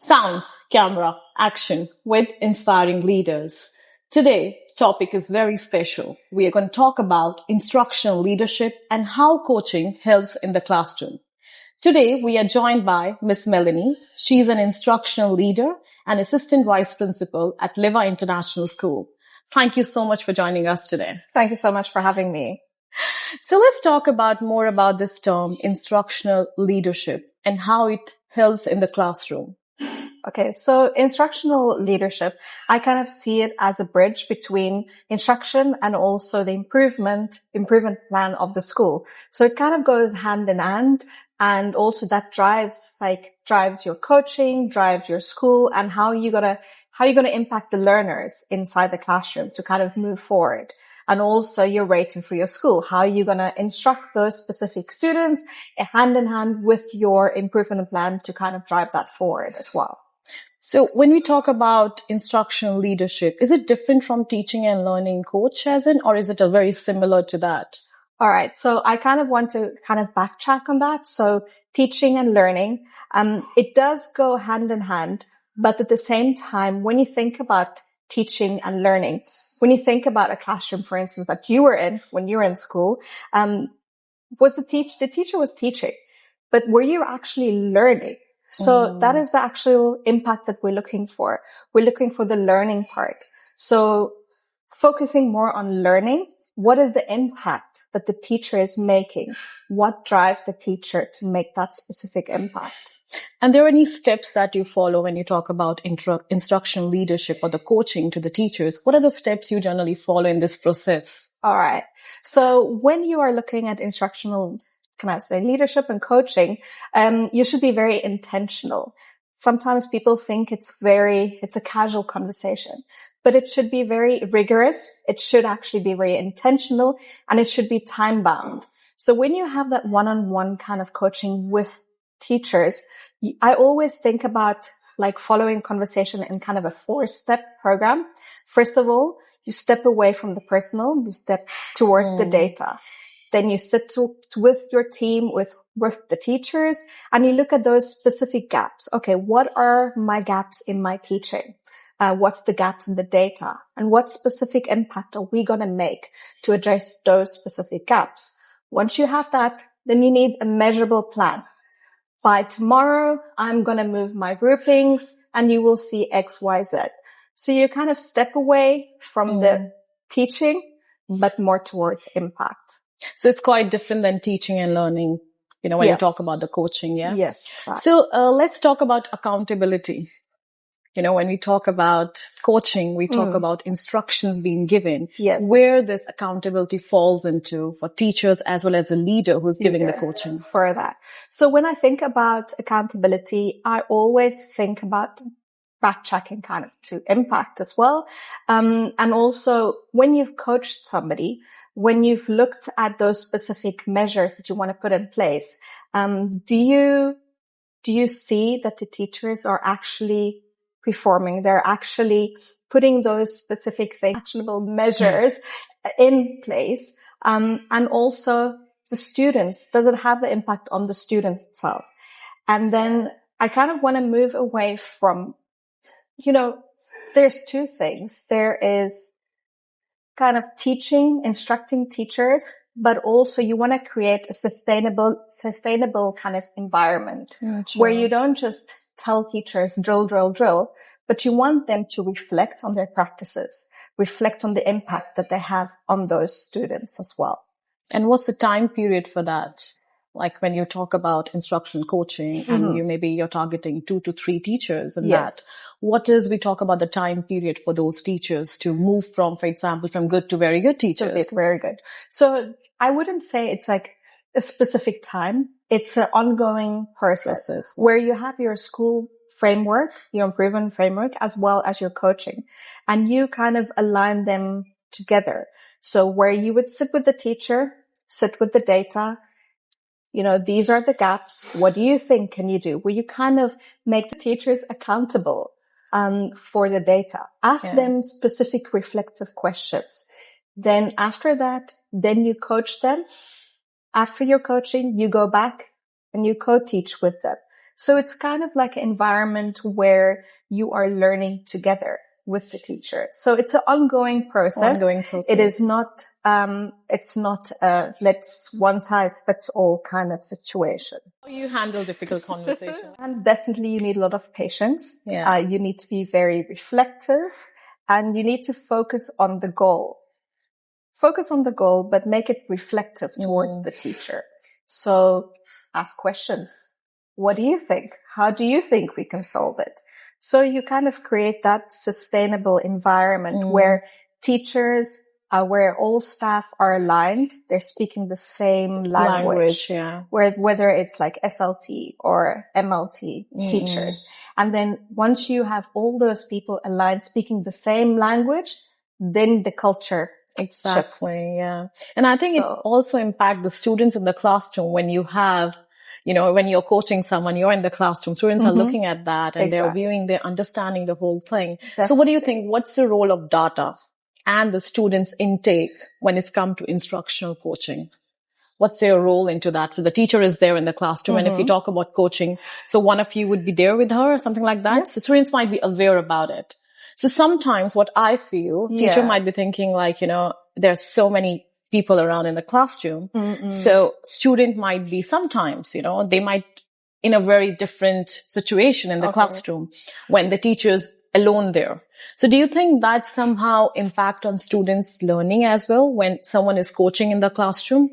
Sounds, camera, action with inspiring leaders. Today, topic is very special. We are going to talk about instructional leadership and how coaching helps in the classroom. Today, we are joined by Miss Melanie. She's an instructional leader and assistant vice principal at Liva International School. Thank you so much for joining us today. Thank you so much for having me. So let's talk more about this term, instructional leadership, and how it helps in the classroom. Okay, so instructional leadership, I kind of see it as a bridge between instruction and also the improvement plan of the school. So it kind of goes hand in hand, and also that drives your coaching, drives your school, and how you're gonna impact the learners inside the classroom to kind of move forward. And also your rating for your school, how you're going to instruct those specific students hand in hand with your improvement plan to kind of drive that forward as well. So when we talk about instructional leadership, is it different from teaching and learning coach as in, or is it very similar to that? All right. So I kind of want to kind of backtrack on that. So teaching and learning, it does go hand in hand, but at the same time, when you think about teaching and learning, when you think about a classroom, for instance, that you were in when you were in school, the teacher was teaching, but were you actually learning? So that is the actual impact that we're looking for. We're looking for the learning part. So focusing more on learning, what is the impact that the teacher is making? What drives the teacher to make that specific impact? And there are any steps that you follow when you talk about instructional leadership or the coaching to the teachers? What are the steps you generally follow in this process? All right. So when you are looking at instructional, leadership and coaching, you should be very intentional. Sometimes people think it's a casual conversation, but it should be very rigorous. It should actually be very intentional, and it should be time bound. So when you have that one-on-one kind of coaching with teachers, I always think about following conversation in kind of a 4-step program. First of all, you step away from the personal, you step towards the data. Then you sit with your team, with the teachers, and you look at those specific gaps. Okay, what are my gaps in my teaching? What's the gaps in the data? And what specific impact are we going to make to address those specific gaps? Once you have that, then you need a measurable plan. By tomorrow, I'm going to move my groupings and you will see X, Y, Z. So you kind of step away from the teaching, but more towards impact. So it's quite different than teaching and learning, when you talk about the coaching, yeah? Yes, exactly. So let's talk about accountability. When we talk about coaching, we talk about instructions being given, where this accountability falls into for teachers as well as the leader who's giving the coaching. For that. So when I think about accountability, I always think about backtracking kind of to impact as well. And also when you've coached somebody, when you've looked at those specific measures that you want to put in place, do you see that the teachers are actually performing? They're actually putting those specific things, actionable measures in place. And also the students, does it have the impact on the students itself? And then I kind of want to move away from, there's two things. There is kind of instructing teachers, but also you want to create a sustainable kind of environment where you don't just tell teachers drill, but you want them to reflect on their practices, reflect on the impact that they have on those students as well. And what's the time period for that? Like when you talk about instruction coaching and you're targeting 2 to 3 teachers and that, we talk about the time period for those teachers to move from, for example, from good to very good teachers? Very good. So I wouldn't say it's like a specific time. It's an ongoing process where you have your school framework, your improvement framework, as well as your coaching, and you kind of align them together. So where you would sit with the teacher, sit with the data, these are the gaps. What do you think can you do? Where you kind of make the teachers accountable for the data. Ask them specific reflective questions. Then after that, then you coach them. After your coaching, you go back and you co-teach with them. So it's kind of like an environment where you are learning together with the teacher. So it's an ongoing process. It is not, it's not a let's one size fits all kind of situation. How you handle difficult conversation? And definitely you need a lot of patience. Yeah. You need to be very reflective and you need to focus on the goal. Focus on the goal, but make it reflective towards the teacher. So ask questions. What do you think? How do you think we can solve it? So you kind of create that sustainable environment where teachers, where all staff are aligned. They're speaking the same language. Yeah. Whether it's like SLT or MLT teachers. And then once you have all those people aligned speaking the same language, then the culture Exactly. shifts. Yeah. And I think it also impacts the students in the classroom when you have, when you're coaching someone, you're in the classroom, students are looking at that and they're viewing, they're understanding the whole thing. Definitely. So what do you think? What's the role of data and the students' intake when it's come to instructional coaching? What's their role into that? So the teacher is there in the classroom. And if you talk about coaching, so one of you would be there with her or something like that. So students might be aware about it. So sometimes what I feel, teacher might be thinking like, there's so many people around in the classroom. So student might be sometimes, they might in a very different situation in the classroom when the teacher's alone there. So do you think that somehow impact on students' learning as well when someone is coaching in the classroom?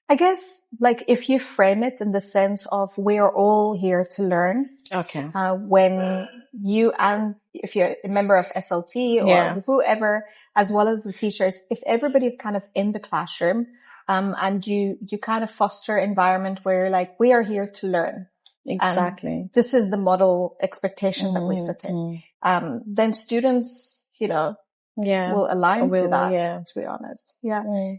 I guess, like, if you frame it in the sense of we're all here to learn. Okay. When you and if you're a member of SLT or whoever, as well as the teachers, if everybody's kind of in the classroom, and you kind of foster environment where you're like, we are here to learn. Exactly. And this is the model expectation that we sit in. Then students, will align to that, to be honest.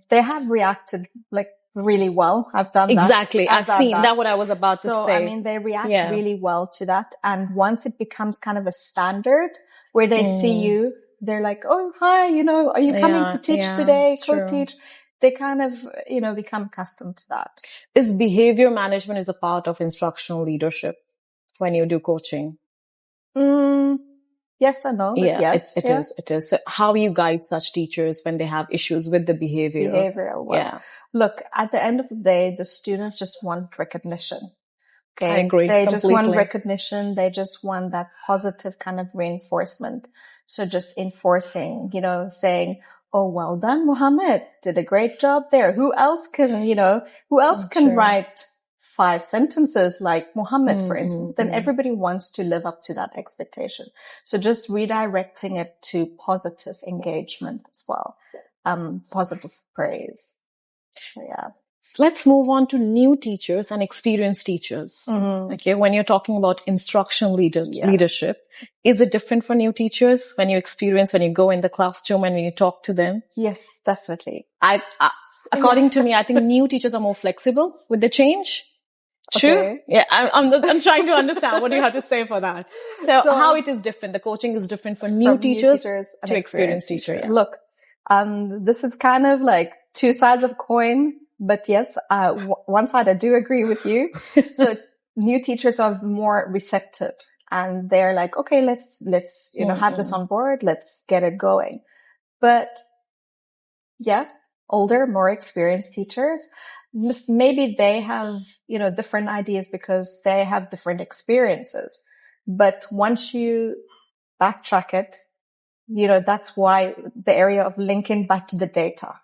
They have reacted like really well. I've done that. Exactly. I've seen that. What I was about to say. I mean, they react really well to that. And once it becomes kind of a standard where they see you, they're like, oh, hi, are you coming to teach today? Co-teach. They kind of, become accustomed to that. Is behavior management is a part of instructional leadership when you do coaching? Yes and no, but yes. It is. It is. So how you guide such teachers when they have issues with the behavior? Behavioral. Well, look, at the end of the day, the students just want recognition. Okay. I agree. They just want recognition. They just want that positive kind of reinforcement. So just enforcing, saying, oh, well done, Mohammed. Did a great job there. Who else can write 5 sentences like Mohammed, for instance? Then everybody wants to live up to that expectation. So just redirecting it to positive engagement as well. Positive praise. So, let's move on to new teachers and experienced teachers. Okay. When you're talking about instructional leadership, is it different for new teachers when you go in the classroom and when you talk to them? Yes, definitely. According to me, I think new teachers are more flexible with the change. True. Okay. Yeah. I'm trying to understand. What do you have to say for that? So how it is different? The coaching is different for new teachers to experienced teachers. Yeah. Look, this is kind of like 2 sides of a coin. But yes, one side I do agree with you. So new teachers are more receptive and they're like, okay, let's, have this on board. Let's get it going. But older, more experienced teachers, maybe they have, different ideas because they have different experiences. But once you backtrack it, that's why the area of linking back to the data.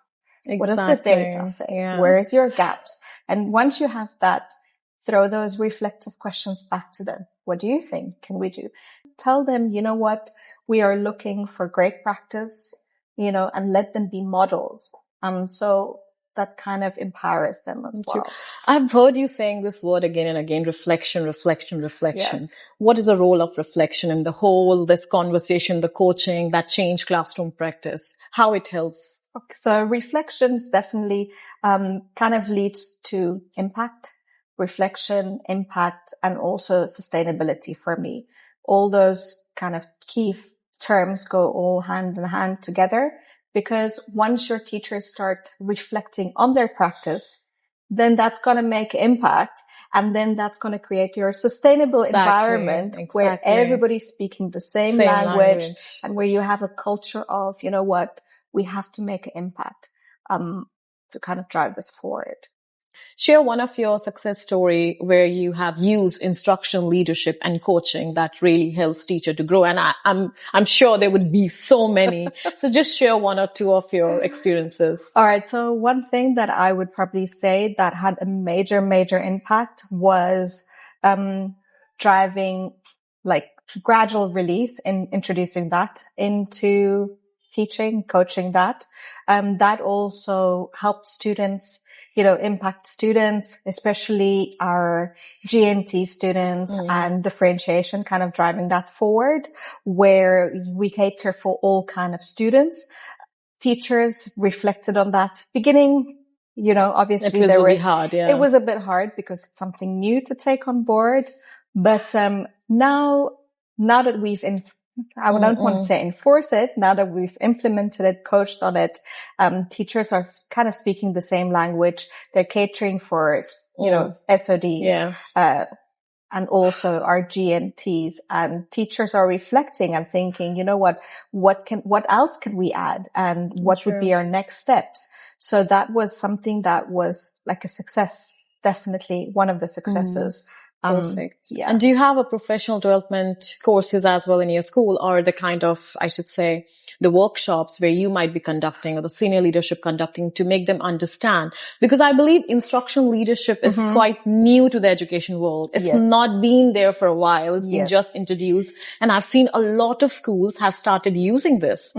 Exactly. What does the data say? Yeah. Where is your gaps? And once you have that, throw those reflective questions back to them. What do you think? Can we do? Tell them, what? We are looking for great practice, and let them be models. So that kind of empowers them as well. I've heard you saying this word again and again, reflection. Yes. What is the role of reflection in this conversation, the coaching, that change classroom practice, how it helps? Okay, so reflections definitely kind of leads to impact, reflection, impact, and also sustainability for me. All those kind of key terms go all hand in hand together because once your teachers start reflecting on their practice, then that's going to make impact. And then that's going to create your sustainable environment where everybody's speaking the same language and where you have a culture of, you know what, we have to make an impact, to kind of drive this forward. Share one of your success story where you have used instructional leadership and coaching that really helps teacher to grow. And I'm sure there would be so many. So just share one or two of your experiences. All right. So one thing that I would probably say that had a major, major impact was, driving like gradual release and introducing that into teaching, coaching that. That also helped students, impact students, especially our GNT students and differentiation, kind of driving that forward where we cater for all kind of students. Teachers reflected on that beginning, obviously it was hard. Yeah. It was a bit hard because it's something new to take on board. But, now that we've I don't want to say enforce it. Now that we've implemented it, coached on it, teachers are kind of speaking the same language. They're catering for, SODs, and also our GNTs, and teachers are reflecting and thinking, what else can we add? And what would be our next steps? So that was something that was like a success. Definitely one of the successes. Perfect. Yeah. And do you have a professional development courses as well in your school, or the kind of, I should say, the workshops where you might be conducting or the senior leadership conducting to make them understand? Because I believe instructional leadership is quite new to the education world. It's not been there for a while. It's been just introduced. And I've seen a lot of schools have started using this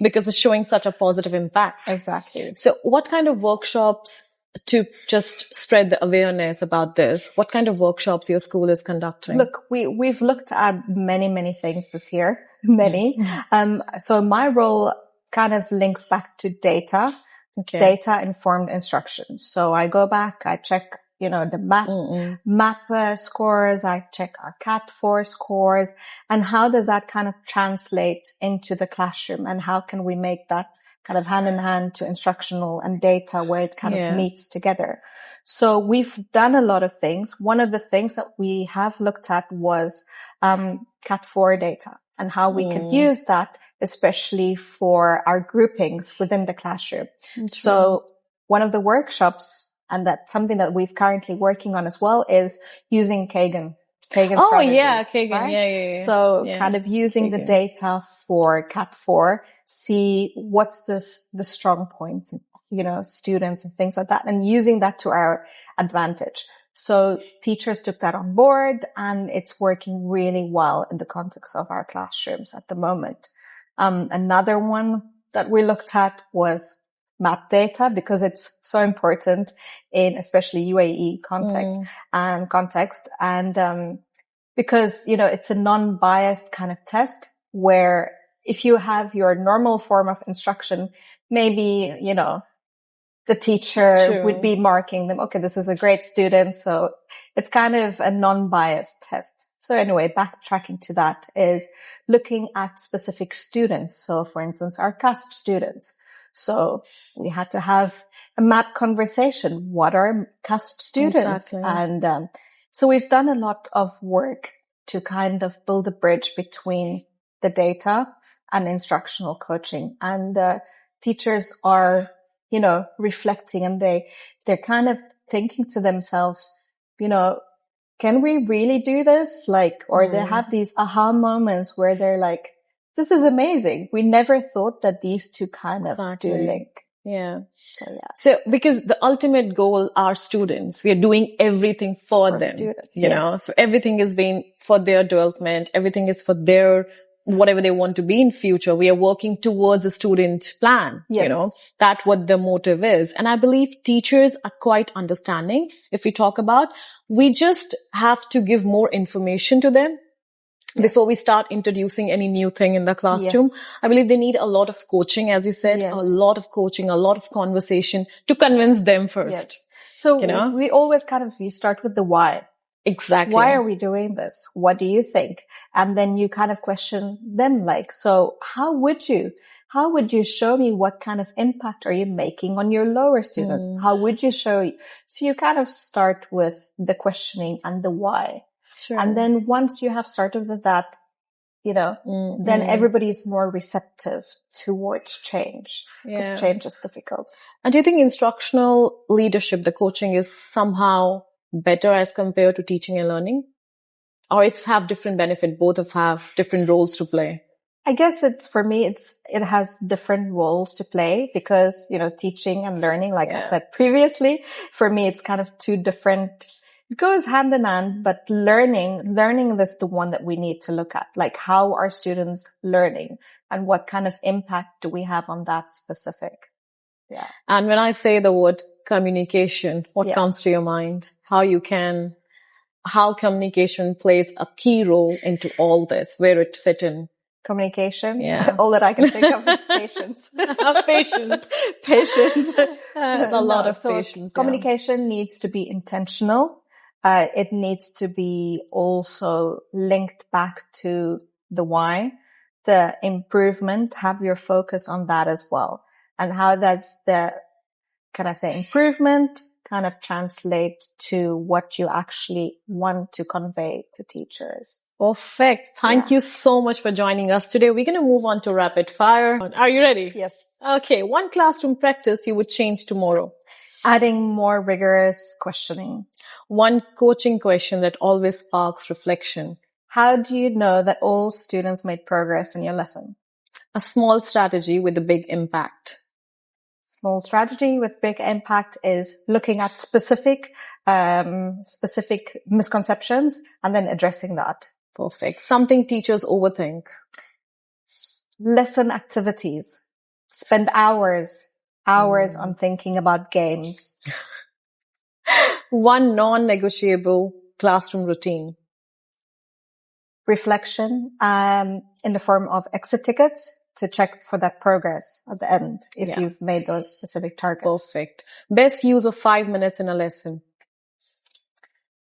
because it's showing such a positive impact. Exactly. So what kind of workshops to just spread the awareness about this? What kind of workshops your school is conducting? Look, we've looked at many, many things this year. Many. So my role kind of links back to data, data-informed instruction. So I go back, I check, the MAP scores, I check our CAT4 scores, and how does that kind of translate into the classroom, and how can we make that kind of hand in hand to instructional and data where it kind of meets together. So we've done a lot of things. One of the things that we have looked at was CAT4 data and how we could use that, especially for our groupings within the classroom. So one of the workshops, and that's something that we've currently working on as well, is using Kagan strategies. Kagan. Right? Yeah. So kind of using the data for CAT4, see what's the strong points, students and things like that, and using that to our advantage. So teachers took that on board, and it's working really well in the context of our classrooms at the moment. Another one that we looked at was map data, because it's so important in especially UAE context. And, because, it's a non-biased kind of test where if you have your normal form of instruction, maybe, the teacher would be marking them. Okay, this is a great student. So it's kind of a non-biased test. So anyway, backtracking to that is looking at specific students. So for instance, our CASP students. So we had to have a map conversation. What are CASP students? Exactly. And, so we've done a lot of work to kind of build a bridge between the data and instructional coaching. And teachers are, reflecting, and they're kind of thinking to themselves, can we really do this? Or they have these aha moments where they're like, this is amazing. We never thought that these two kind of do link. Yeah. So because the ultimate goal are students. We are doing everything for them, students, so everything is being for their development. Everything is for their, whatever they want to be in future. We are working towards a student plan, that's what the motive is. And I believe teachers are quite understanding. If we talk about, we just have to give more information to them. Before we start introducing any new thing in the classroom. I believe they need a lot of coaching, as you said, a lot of coaching, a lot of conversation to convince them first. So we always you start with the why. Exactly. Why are we doing this? What do you think? And then you kind of question them so how would you how would you show me what kind of impact are you making on your lower students? How would you show? So you kind of start with the questioning and the why. Sure. And then once you have started with that, then everybody is more receptive towards change, because change is difficult. And do you think instructional leadership, the coaching, is somehow better as compared to teaching and learning? Or it's have different benefit, both of have different roles to play? I guess it has different roles to play, because, teaching and learning, like I said previously, for me, it's kind of two different, it goes hand in hand, but learning is the one that we need to look at. Like, how are students learning and what kind of impact do we have on that specific? Yeah. And when I say the word communication, what comes to your mind? How communication plays a key role into all this, where it fit in? Communication. Yeah. All that I can think of is patience. Patience. A lot of patience. Communication needs to be intentional. It needs to be also linked back to the why, the improvement, have your focus on that as well. And how does the, improvement kind of translate to what you actually want to convey to teachers? Perfect. Thank you so much for joining us today. We're going to move on to rapid fire. Are you ready? Yes. Okay. One classroom practice you would change tomorrow. Adding more rigorous questioning. One coaching question that always sparks reflection. How do you know that all students made progress in your lesson? A small strategy with a big impact. Small strategy with big impact is looking at specific misconceptions and then addressing that. Perfect. Something teachers overthink. Lesson activities. Spend hours on thinking about games. One non-negotiable classroom routine. Reflection in the form of exit tickets to check for that progress at the end if you've made those specific targets. Perfect. Best use of 5 minutes in a lesson.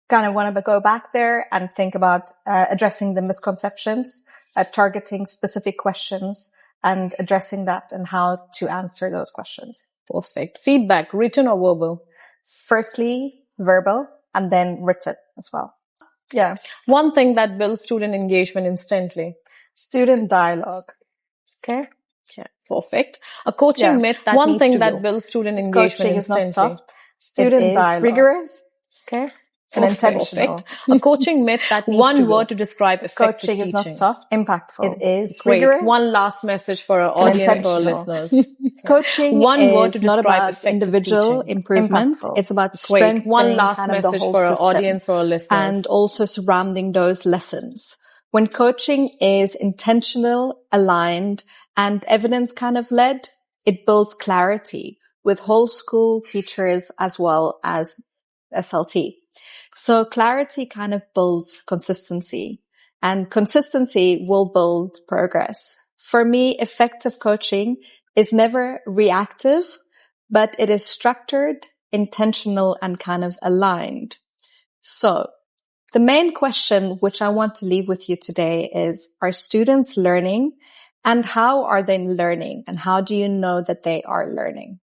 Kind of want to go back there and think about addressing the misconceptions, targeting specific questions and addressing that and how to answer those questions. Perfect. Feedback, written or verbal? Firstly, verbal and then written as well. Yeah. One thing that builds student engagement instantly. Student dialogue. Okay. Yeah. Perfect. A coaching myth that one needs thing to that go. Builds student engagement coaching instantly. Is not soft. Student dialogue. Rigorous. Okay. And intentional. A coaching myth that needs one to go. word to describe effective Coaching teaching. is not soft. Impactful. It is Great. rigorous. One last message for our audience, for our listeners. Coaching one word to is not describe about individual teaching. improvement. Impactful. It's about Great. strengthening One last kind of message the whole for our system audience, for our listeners. and also surrounding those lessons. When coaching is intentional, aligned, and evidence kind of led, it builds clarity with whole school teachers as well as SLT. So clarity kind of builds consistency, and consistency will build progress. For me, effective coaching is never reactive, but it is structured, intentional, and kind of aligned. So the main question which I want to leave with you today is, are students learning, and how are they learning, and how do you know that they are learning?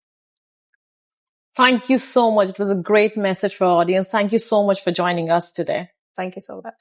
Thank you so much. It was a great message for our audience. Thank you so much for joining us today. Thank you so much.